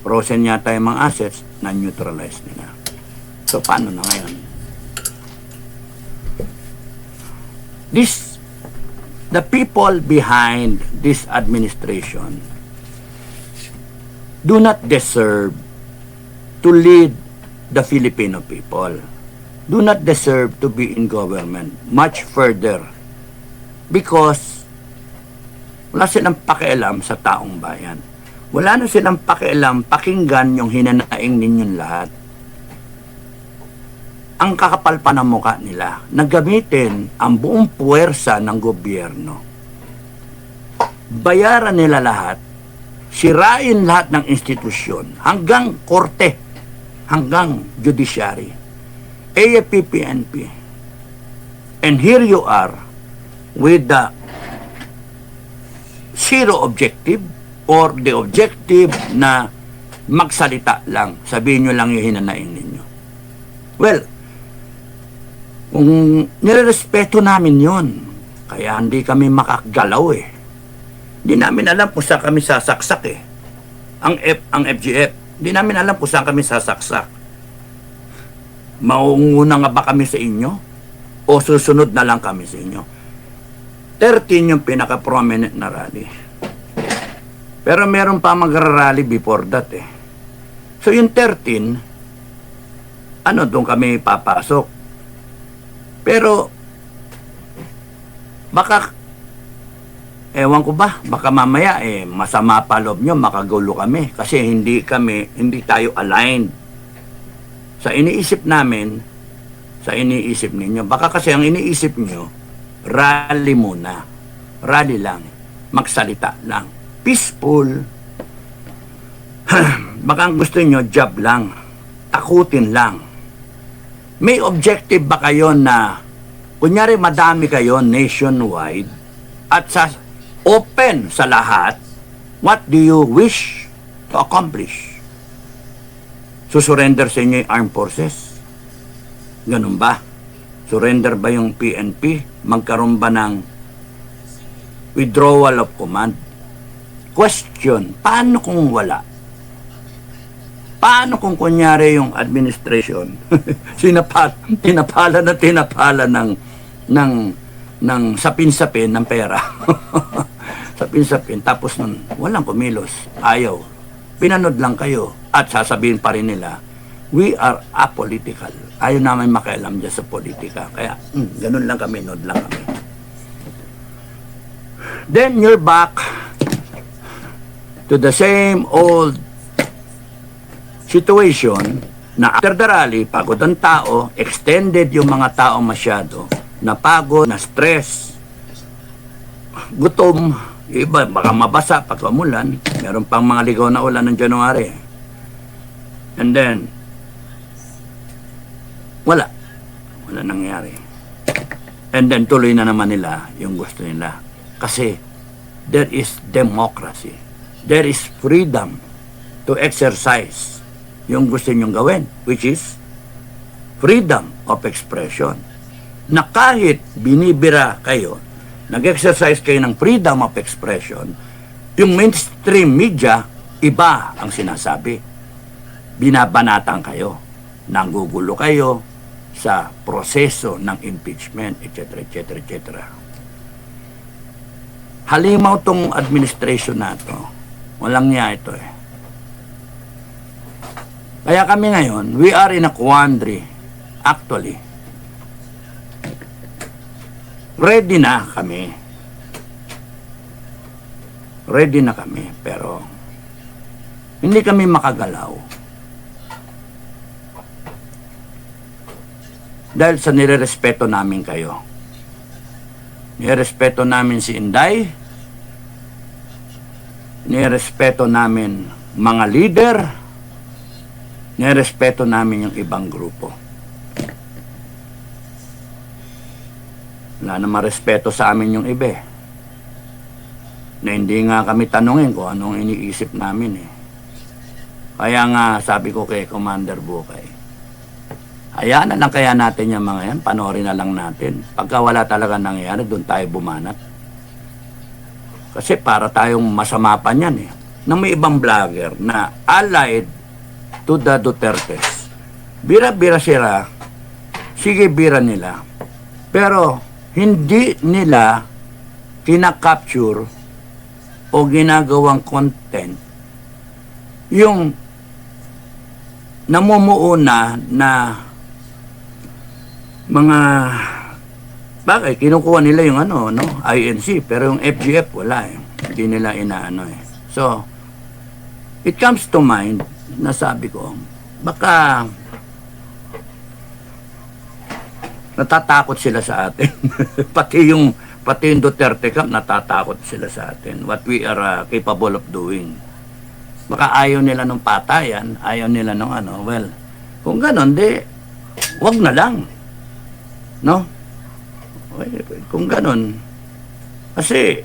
frozen yata yung mga assets, na-neutralize nila. So, paano na ngayon? The people behind this administration do not deserve to lead the Filipino people. Do not deserve to be in government much further because wala silang pakialam sa taong bayan. Wala na silang pakialam, pakinggan yung hinanaing ninyong lahat. Ang kakapal pa ng mukha nila na gamitin ang buong puwersa ng gobyerno. Bayaran nila lahat, sirain lahat ng institusyon, hanggang korte, hanggang judiciary, AFP, PNP. And here you are with the zero objective or the objective na magsalita lang, sabihin nyo lang yung hinanain ninyo. Well, kung nirerespeto namin yon, kaya hindi kami makagalaw eh. Hindi namin alam kung saan kami sasaksak eh. Ang FGF, hindi namin alam kung saan kami sasaksak. Maunguna nga ba kami sa inyo? O susunod na lang kami sa inyo? 13 yung pinaka-prominent na rally. Pero meron pa mag-rally before that eh. So yung 13, doon kami papasok. Pero, baka, ewan ko ba, baka mamaya masama pa loob nyo, makagulo kami. Kasi hindi tayo aligned. Sa iniisip namin, sa iniisip ninyo. Baka kasi ang iniisip nyo, rally muna. Rally lang. Magsalita lang. Peaceful. Baka ang gusto nyo, job lang. Takutin lang. May objective ba kayo na, kunyari madami kayo nationwide, at sa open sa lahat, what do you wish to accomplish? Susurrender sa inyo yung armed forces? Ganun ba? Surrender ba yung PNP? Magkaroon ba ng withdrawal of command? Question, paano kung wala? Paano kung kunyari yung administration tinapala ng sapin-sapin ng pera. Sapin-sapin, tapos nun, walang kumilos, ayaw. Pinanood lang kayo at sasabihin pa rin nila, we are apolitical. Ayaw namin makialam dyan sa politika. Kaya, ganun lang kami, nod lang kami. Then you're back to the same old situation na after the rally, pagod ang tao, extended yung mga tao masyado, napagod, na stress, gutom, iba, baka mabasa pag umulan, meron pang mga ligaw na ulan ng January. And then, wala nangyari. And then, tuloy na naman nila yung gusto nila. Kasi, there is democracy. There is freedom to exercise yung gusto nyong gawin, which is freedom of expression. Na kahit binibira kayo, nag-exercise kayo ng freedom of expression, yung mainstream media, iba ang sinasabi. Binabanatan kayo, nanggugulo kayo sa proseso ng impeachment, etc., etc., etc. Halimaw tong administration na to, walang niya ito eh. Kaya kami ngayon, we are in a quandary. Actually, ready na kami. Ready na kami, pero hindi kami makagalaw. Dahil sa nirerespeto namin kayo. Nirerespeto namin si Inday. Nirerespeto namin mga leader. Nirespeto namin yung ibang grupo. Wala na marespeto sa amin yung iba. Na hindi nga kami tanungin kung anong iniisip namin eh. Kaya nga sabi ko kay Commander Bukay, hayaan na lang kaya natin yung mga yan, panoorin na lang natin. Pagka wala talaga nangyayari, doon tayo bumanat. Kasi para tayong masama pa niyan eh. ng may ibang vlogger na allied to the Dutertes. Bira-bira sila, sige bira nila. Pero hindi nila kinakapture o ginagawang content yung namumuuna na mga bagay, kinukuha nila yung INC, pero yung FGF wala eh. Hindi nila inaano eh. So, it comes to mind na sabi ko, baka natatakot sila sa atin. pati yung Duterte camp, natatakot sila sa atin. What we are capable of doing. Baka ayaw nila ng patayan, ayaw nila ng well, kung ganon, wag na lang. No? Kung ganon, kasi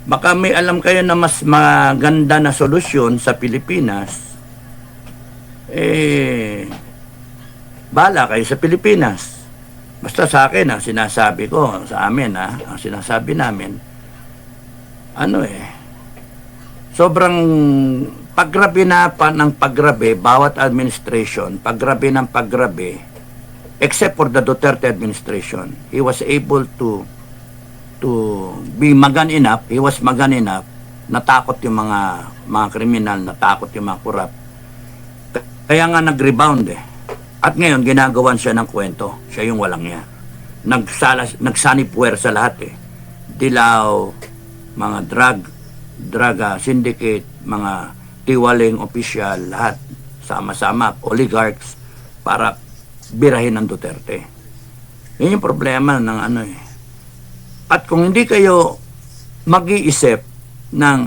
baka may alam kayo na mas maganda na solusyon sa Pilipinas, bala kayo sa Pilipinas. Basta sa akin, sinasabi ko, sa amin, ang sinasabi namin, sobrang paggrabe na ng paggrabe, bawat administration, paggrabe ng paggrabe, except for the Duterte administration, he was able to be magan enough, natakot yung mga kriminal, natakot yung mga korap. Kaya nga nag-rebound eh. At ngayon, ginagawan siya ng kwento. Siya yung walang niya. Nagsanipuwer sa lahat eh. Dilaw, mga drug syndicate, mga tiwaling opisyal, lahat. Sama-sama, oligarchs, para birahin ng Duterte. Yan yung problema ng At kung hindi kayo mag-iisip ng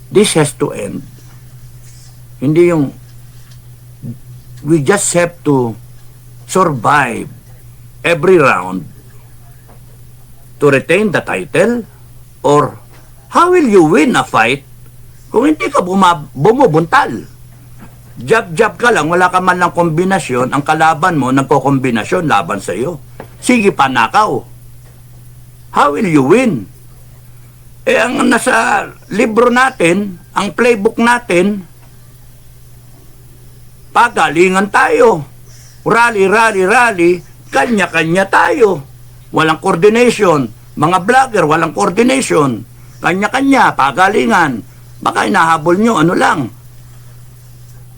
this has to end, hindi yung we just have to survive every round to retain the title, or how will you win a fight kung hindi ka bumubuntal? Jab-jab ka lang, wala ka man lang kombinasyon, ang kalaban mo nagko-kombinasyon laban sa iyo. Sige, panakaw. How will you win? Ang nasa libro natin, ang playbook natin, pagalingan tayo. Rally, kanya-kanya tayo. Walang coordination. Mga vlogger, walang coordination. Kanya-kanya, pagalingan. Baka inahabol nyo, lang,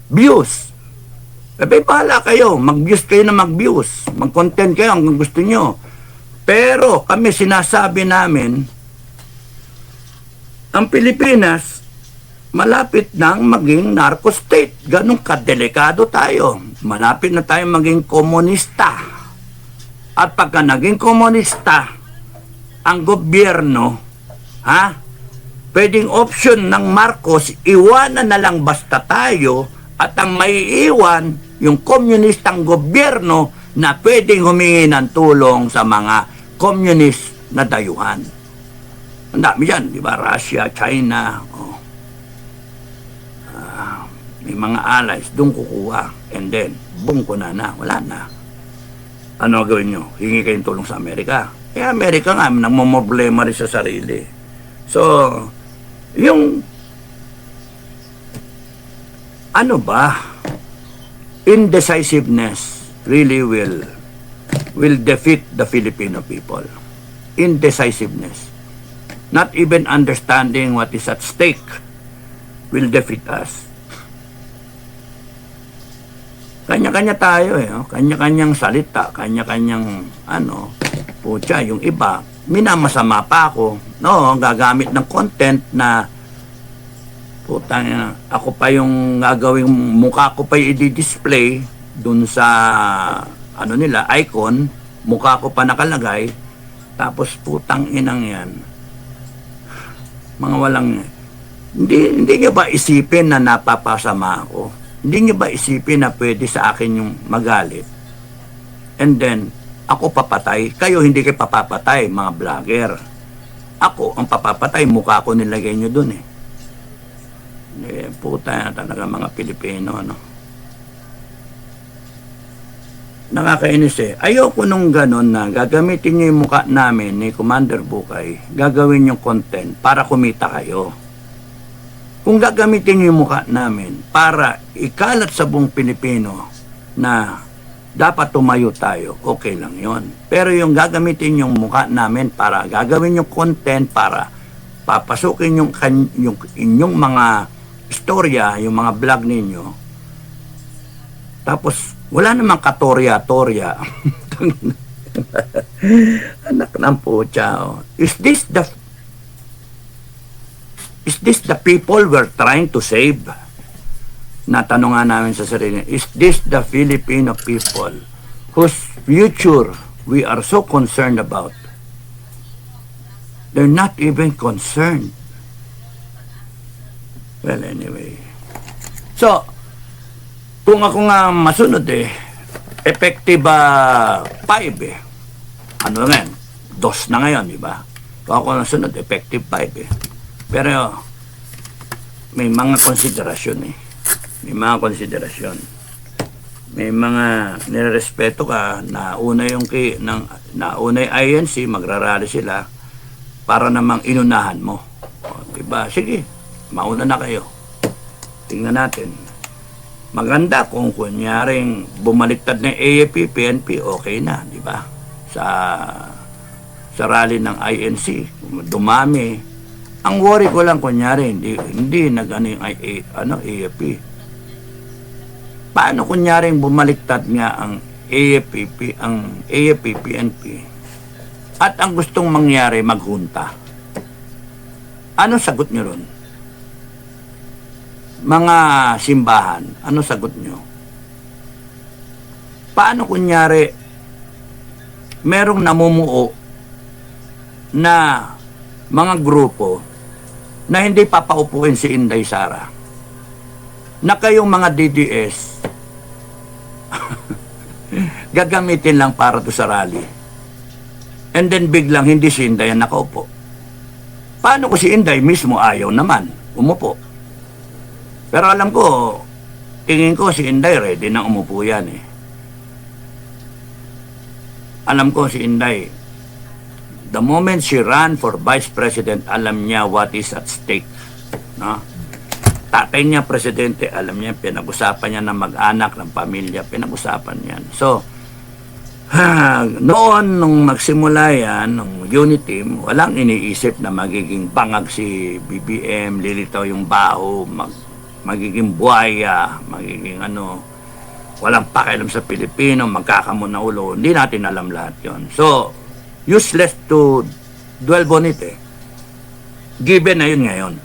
views. Bahala kayo, mag-views kayo na mag-views. Mag-content kayo hanggang gusto nyo. Pero kami sinasabi namin, ang Pilipinas, malapit nang maging narco state. Ganun kadelikado tayo. Malapit na tayong maging komunista. At pagka naging komunista, ang gobyerno, pwedeng option ng Marcos, iwanan na lang basta tayo, at ang maiiwan, yung komunistang gobyerno na pwedeng humingi ng tulong sa mga communist na dayuhan. Ang dami yan, di ba? Russia, China, may mga allies, doon kukuha. And then, boom ko na, wala na. Ano gawin nyo? Hingi kayong tulong sa Amerika. Amerika nga, nagmumroblema rin sa sarili. So, yung indecisiveness really will defeat the Filipino people. Indecisiveness. Not even understanding what is at stake will defeat us. Kanya-kanya tayo kanya-kanyang salita, kanya-kanyang putya, yung iba, minamasama pa ako, gagamit ng content na putang, ako pa yung gagawing mukha ko pa i-display dun sa nila, icon, mukha ko pa nakalagay, tapos putang inang yan. Mga walang, hindi nyo ba isipin na napapasama ako? Hindi nyo ba isipin na pwede sa akin yung magalit? And then, ako papatay, kayo hindi kayo papapatay, mga vlogger. Ako ang papapatay, mukha ko nilagay nyo dun puta na talaga mga Pilipino, Nakakainis Ayoko nung ganon na gagamitin nyo yung mukha namin ni Commander Bukay, gagawin yung content para kumita kayo. Kung gagamitin yung mukha namin para ikalat sa buong Pilipino na dapat tumayo tayo, okay lang yon. Pero yung gagamitin yung mukha namin para gagawin yung content, para papasukin yung inyong mga istorya, yung mga vlog ninyo, tapos wala namang katorya-torya. Anak ng putya. Is this the people we're trying to save? Natanong nga namin sa sarili, is this the Filipino people whose future we are so concerned about? They're not even concerned. Well, anyway. So, kung ako nga masunod effective 5 Ano nga, 2 na ngayon, di ba? Kung ako nasunod, effective 5 Pero, may mga konsiderasyon May mga konsiderasyon. May mga nirerespeto ka, nauna yung INC, magrarally sila para namang inunahan mo. Diba? Sige, mauna na kayo. Tingnan natin. Maganda kung kunyaring bumaliktad ng AFP, PNP, okay na, di ba? Sa rally ng INC, dumami. Ang worry ko lang kunyari, hindi nag-ano yung AFP. Paano kunyaring bumaliktad nga ang AFP, PNP, at ang gustong mangyari maghunta? Ano sagot nyo ron? Mga simbahan, ano sagot nyo? Paano kunyari merong namumuo na mga grupo na hindi papaupuin si Inday Sara, na kayong mga DDS gagamitin lang para to sa rally, and then biglang hindi si Inday ang nakaupo? Paano ko si Inday mismo ayaw naman umupo? Pero alam ko, tingin ko si Inday ready na umupo yan Alam ko si Inday, the moment she ran for Vice President, alam niya what is at stake. No? Tatay niya, presidente, alam niya, pinag-usapan niya ng mag-anak, ng pamilya, pinag-usapan niyan. So, noon, nung magsimula yan, nung unit team, walang iniisip na magiging bangag si BBM, lilitaw yung baho, magiging buhaya, magiging walang pakialam sa Pilipino, magkakamon na ulo. Hindi natin alam lahat yon. So, useless to dwell on it Given na yun ngayon.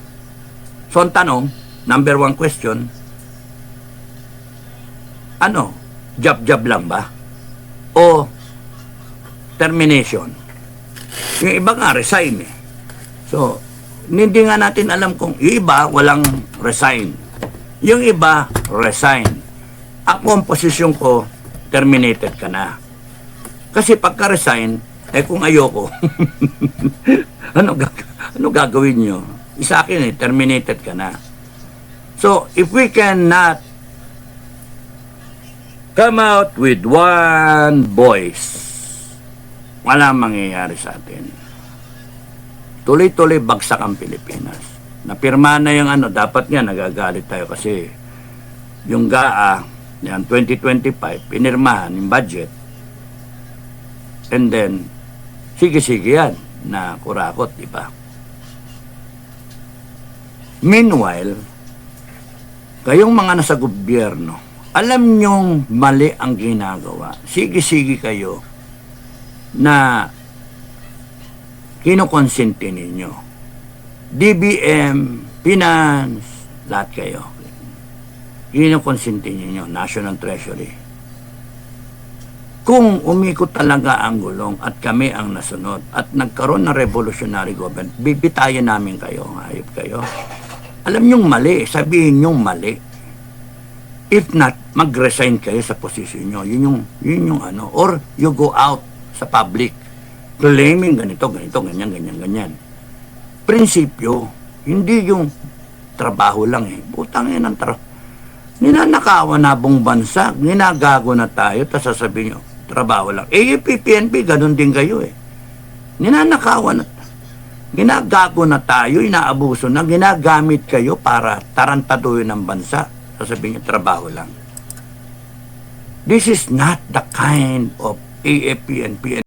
So, ang tanong, number 1 question, job lang ba? O termination? Yung iba nga, resign So, hindi nga natin alam kung yung iba, walang resign. Yung iba, resign. Ako, ang posisyon ko, terminated ka na. Kasi pagka-resign, kung ayoko, ano gagawin nyo? Sa akin terminated ka na. So, if we cannot come out with one voice, wala mangyayari sa atin. Tuloy-tuloy bagsak ang Pilipinas. Napirma na yung dapat nga nagagalit tayo kasi yung GAA, yan 2025, pinirmahan yung budget. And then, sige-sige yan na kurakot, di ba? Meanwhile, kayong mga nasa gobyerno, alam nyong mali ang ginagawa. Sige-sige kayo na kinukonsente ninyo. DBM, Finance, lahat kayo. Kinukonsente ninyo, National Treasury. Kung umikot talaga ang gulong at kami ang nasunod at nagkaroon ng revolutionary government, bibitayan namin kayo, hayop kayo. Alam nyong mali, sabihin nyong mali. If not, mag-resign kayo sa posisyon nyo. Yun yung or you go out sa public claiming ganito, ganyan. Prinsipyo, hindi yung trabaho lang Butang yan ang trabaho. Ninanakawan na buong bansa, ginagago na tayo, tapos sasabihin nyo, trabaho lang. AFP, PNP, ganun din kayo Ninanakawan na. Ginagago na tayo, inaabuso na, ginagamit kayo para tarantaduhin ng bansa. Sasabihin niyo, trabaho lang. This is not the kind of AFP and PNP